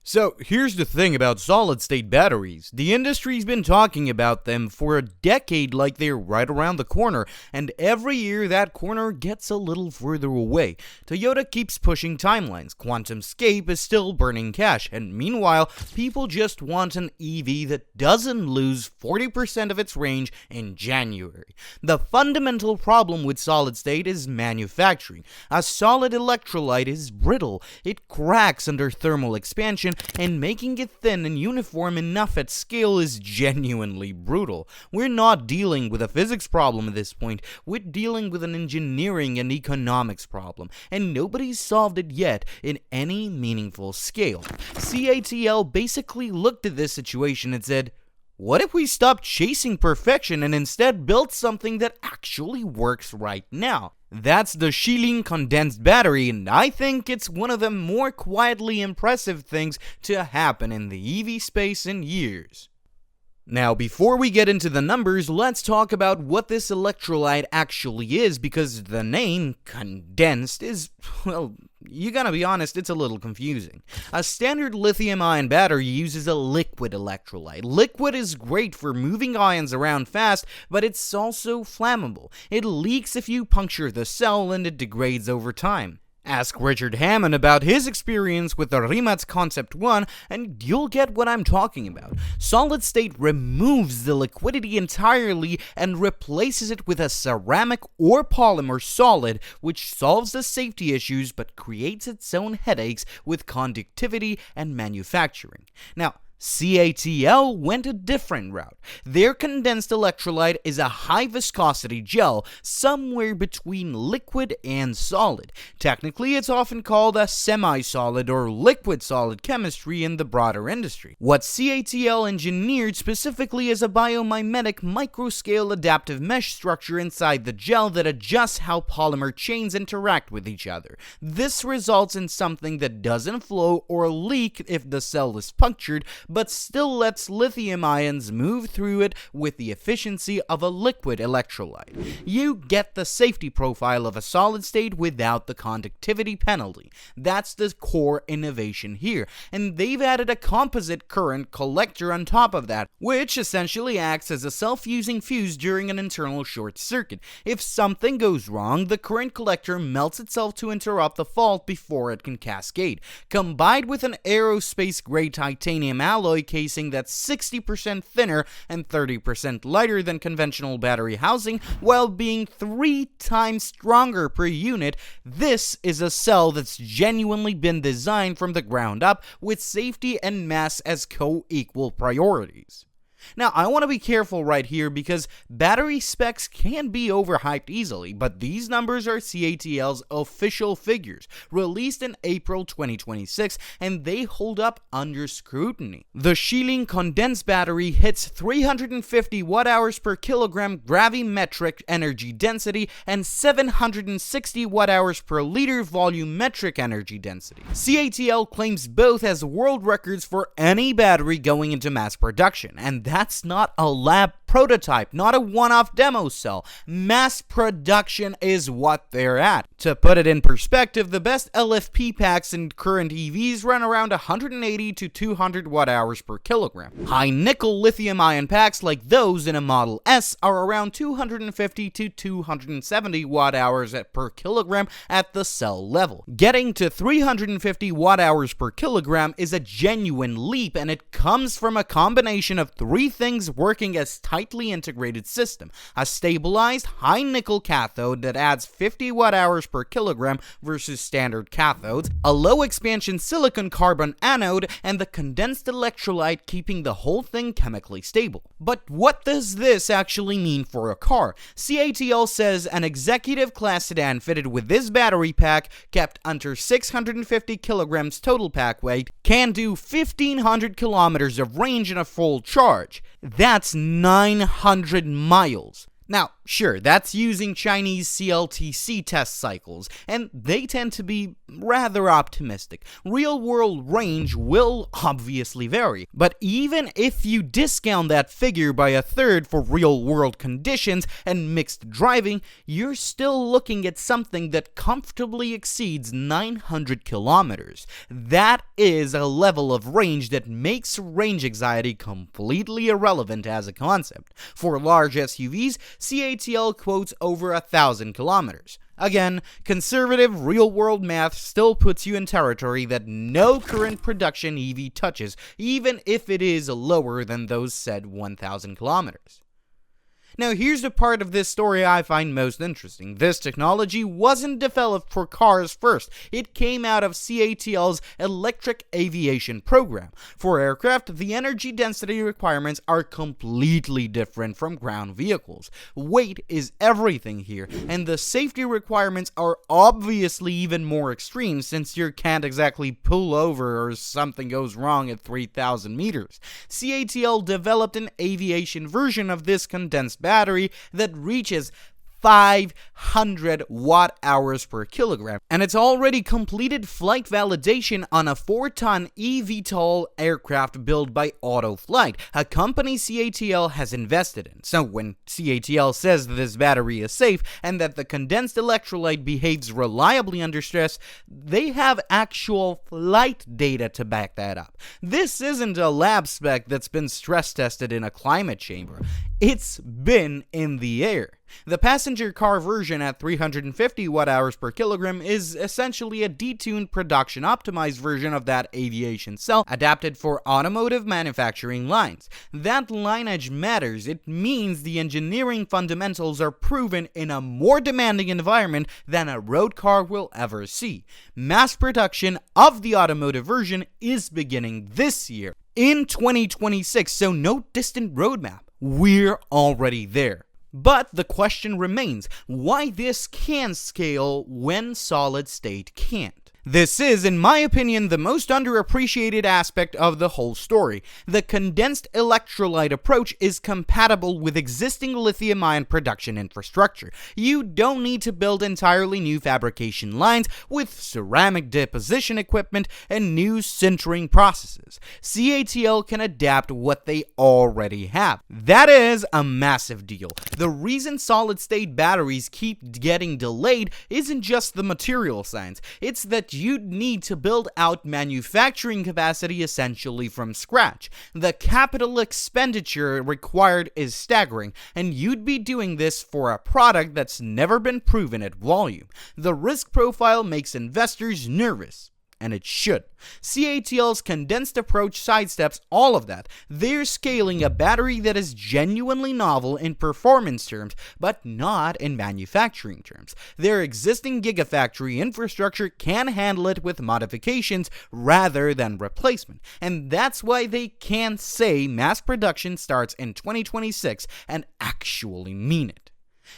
So here's the thing about solid-state batteries. The industry's been talking about them for a decade like they're right around the corner, and every year that corner gets a little further away. Toyota keeps pushing timelines, QuantumScape is still burning cash, and meanwhile, people just want an EV that doesn't lose 40% of its range in January. The fundamental problem with solid-state is manufacturing. A solid electrolyte is brittle, it cracks under thermal expansion, and making it thin and uniform enough at scale is genuinely brutal. We're not dealing with a physics problem at this point, we're dealing with an engineering and economics problem, and nobody's solved it yet in any meaningful scale. CATL basically looked at this situation and said, what if we stop chasing perfection and instead build something that actually works right now? That's the Qilin Condensed Battery, and I think it's one of the more quietly impressive things to happen in the EV space in years. Now, before we get into the numbers, let's talk about what this electrolyte actually is, because the name, condensed, is, well, you gotta be honest, it's a little confusing. A standard lithium-ion battery uses a liquid electrolyte. Liquid is great for moving ions around fast, but it's also flammable. It leaks if you puncture the cell, and it degrades over time. Ask Richard Hammond about his experience with the Rimac Concept 1 and you'll get what I'm talking about. Solid state removes the liquidity entirely and replaces it with a ceramic or polymer solid, which solves the safety issues but creates its own headaches with conductivity and manufacturing. Now, CATL went a different route. Their condensed electrolyte is a high-viscosity gel somewhere between liquid and solid. Technically, it's often called a semi-solid or liquid-solid chemistry in the broader industry. What CATL engineered specifically is a biomimetic microscale adaptive mesh structure inside the gel that adjusts how polymer chains interact with each other. This results in something that doesn't flow or leak if the cell is punctured, but still lets lithium ions move through it with the efficiency of a liquid electrolyte. You get the safety profile of a solid state without the conductivity penalty. That's the core innovation here, and they've added a composite current collector on top of that, which essentially acts as a self-fusing fuse during an internal short circuit. If something goes wrong, the current collector melts itself to interrupt the fault before it can cascade. Combined with an aerospace-grade titanium alloy casing that's 60% thinner and 30% lighter than conventional battery housing, while being 3 times stronger per unit, this is a cell that's genuinely been designed from the ground up with safety and mass as co-equal priorities. Now, I want to be careful right here because battery specs can be overhyped easily, but these numbers are CATL's official figures, released in April 2026, and they hold up under scrutiny. The Qilin Condensed Battery hits 350 watt-hours per kilogram gravimetric energy density and 760 watt-hours per liter volumetric energy density. CATL claims both as world records for any battery going into mass production, and that's not a lab prototype, not a one-off demo cell. Mass production is what they're at. To put it in perspective, the best LFP packs in current EVs run around 180 to 200 watt-hours per kilogram. High-nickel lithium-ion packs like those in a Model S are around 250 to 270 watt-hours per kilogram at the cell level. Getting to 350 watt-hours per kilogram is a genuine leap, and it comes from a combination of 3 things working as tightly integrated system: a stabilized high-nickel cathode that adds 50 watt-hours per kilogram versus standard cathodes, a low-expansion silicon carbon anode, and the condensed electrolyte keeping the whole thing chemically stable. But what does this actually mean for a car? CATL says an executive class sedan fitted with this battery pack, kept under 650 kilograms total pack weight, can do 1,500 kilometers of range in a full charge. That's 900 miles. Now, sure, that's using Chinese CLTC test cycles, and they tend to be rather optimistic. Real-world range will obviously vary, but even if you discount that figure by a third for real-world conditions and mixed driving, you're still looking at something that comfortably exceeds 900 kilometers. That is a level of range that makes range anxiety completely irrelevant as a concept. For large SUVs, CATL quotes over 1,000 kilometers. Again, conservative real-world math still puts you in territory that no current production EV touches, even if it is lower than those said 1,000 kilometers. Now, here's the part of this story I find most interesting. This technology wasn't developed for cars first. It came out of CATL's electric aviation program. For aircraft, the energy density requirements are completely different from ground vehicles. Weight is everything here, and the safety requirements are obviously even more extreme since you can't exactly pull over or something goes wrong at 3,000 meters. CATL developed an aviation version of this condensed battery that reaches 500 watt-hours per kilogram, and it's already completed flight validation on a 4-ton eVTOL aircraft built by Autoflight, a company CATL has invested in. So when CATL says this battery is safe and that the condensed electrolyte behaves reliably under stress, they have actual flight data to back that up. This isn't a lab spec that's been stress tested in a climate chamber. It's been in the air. The passenger car version at 350 watt-hours per kilogram is essentially a detuned production-optimized version of that aviation cell adapted for automotive manufacturing lines. That lineage matters. It means the engineering fundamentals are proven in a more demanding environment than a road car will ever see. Mass production of the automotive version is beginning this year, in 2026, so no distant roadmap. We're already there. But the question remains, why this can scale when solid state can't? This is, in my opinion, the most underappreciated aspect of the whole story. The condensed electrolyte approach is compatible with existing lithium-ion production infrastructure. You don't need to build entirely new fabrication lines with ceramic deposition equipment and new sintering processes. CATL can adapt what they already have. That is a massive deal. The reason solid-state batteries keep getting delayed isn't just the material science, it's that you'd need to build out manufacturing capacity essentially from scratch. The capital expenditure required is staggering, and you'd be doing this for a product that's never been proven at volume. The risk profile makes investors nervous. And it should. CATL's condensed approach sidesteps all of that. They're scaling a battery that is genuinely novel in performance terms, but not in manufacturing terms. Their existing gigafactory infrastructure can handle it with modifications rather than replacement. And that's why they can say mass production starts in 2026 and actually mean it.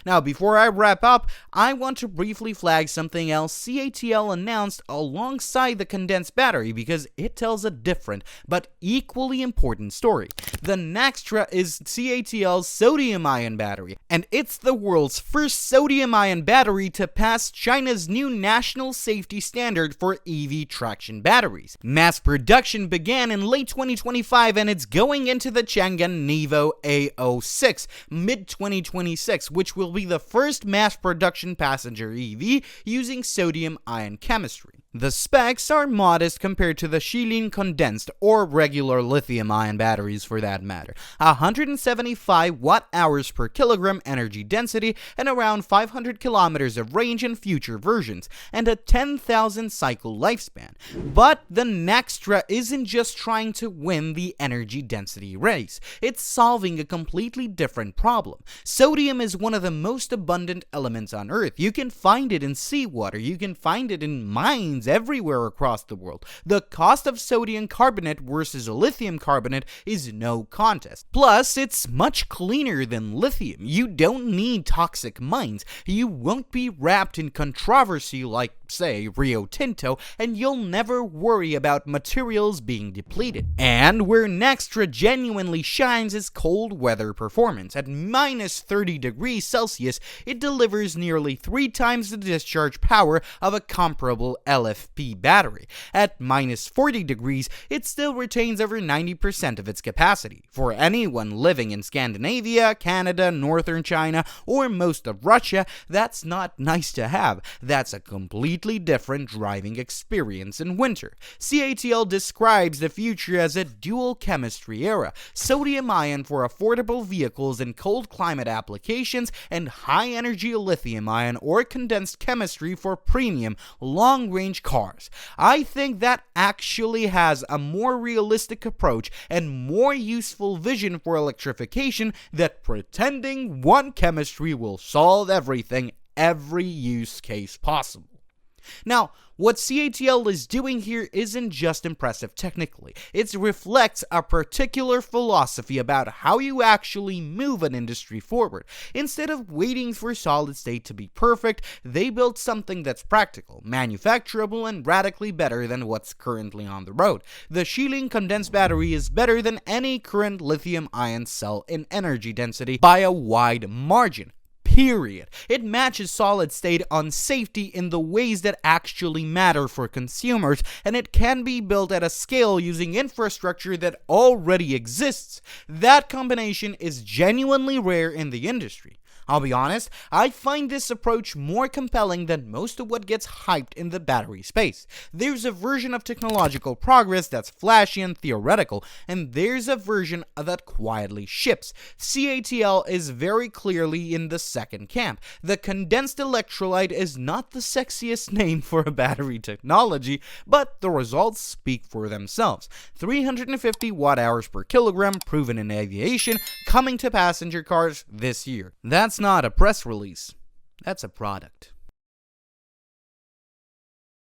Now, before I wrap up, I want to briefly flag something else CATL announced alongside the condensed battery because it tells a different but equally important story. The Naxtra is CATL's sodium-ion battery, and it's the world's first sodium-ion battery to pass China's new national safety standard for EV traction batteries. Mass production began in late 2025 and it's going into the Chang'an Nivo A06 mid-2026, which will be the first mass production passenger EV using sodium-ion chemistry. The specs are modest compared to the Qilin Condensed or regular lithium-ion batteries for that matter. 175 watt-hours per kilogram energy density and around 500 kilometers of range in future versions, and a 10,000 cycle lifespan. But the Naxtra isn't just trying to win the energy density race, it's solving a completely different problem. Sodium is one of the most abundant elements on Earth. You can find it in seawater, you can find it in mines everywhere across the world. The cost of sodium carbonate versus lithium carbonate is no contest. Plus, it's much cleaner than lithium. You don't need toxic mines. You won't be wrapped in controversy like say, Rio Tinto, and you'll never worry about materials being depleted. And where Naxtra genuinely shines is cold weather performance. At minus 30 degrees Celsius, it delivers nearly 3 times the discharge power of a comparable LFP battery. At minus 40 degrees, it still retains over 90% of its capacity. For anyone living in Scandinavia, Canada, northern China, or most of Russia, that's not nice to have. That's a completely different driving experience in winter. CATL describes the future as a dual chemistry era: sodium-ion for affordable vehicles in cold climate applications, and high-energy lithium-ion or condensed chemistry for premium, long-range cars. I think that actually has a more realistic approach and more useful vision for electrification than pretending one chemistry will solve everything, every use case possible. Now, what CATL is doing here isn't just impressive technically. It reflects a particular philosophy about how you actually move an industry forward. Instead of waiting for solid state to be perfect, they built something that's practical, manufacturable, and radically better than what's currently on the road. The Qilin Condensed Battery is better than any current lithium-ion cell in energy density by a wide margin. Period. It matches solid state on safety in the ways that actually matter for consumers, and it can be built at a scale using infrastructure that already exists. That combination is genuinely rare in the industry. I'll be honest, I find this approach more compelling than most of what gets hyped in the battery space. There's a version of technological progress that's flashy and theoretical, and there's a version that quietly ships. CATL is very clearly in the second camp. The condensed electrolyte is not the sexiest name for a battery technology, but the results speak for themselves. 350 watt-hours per kilogram proven in aviation, coming to passenger cars this year. That's not a press release. That's a product.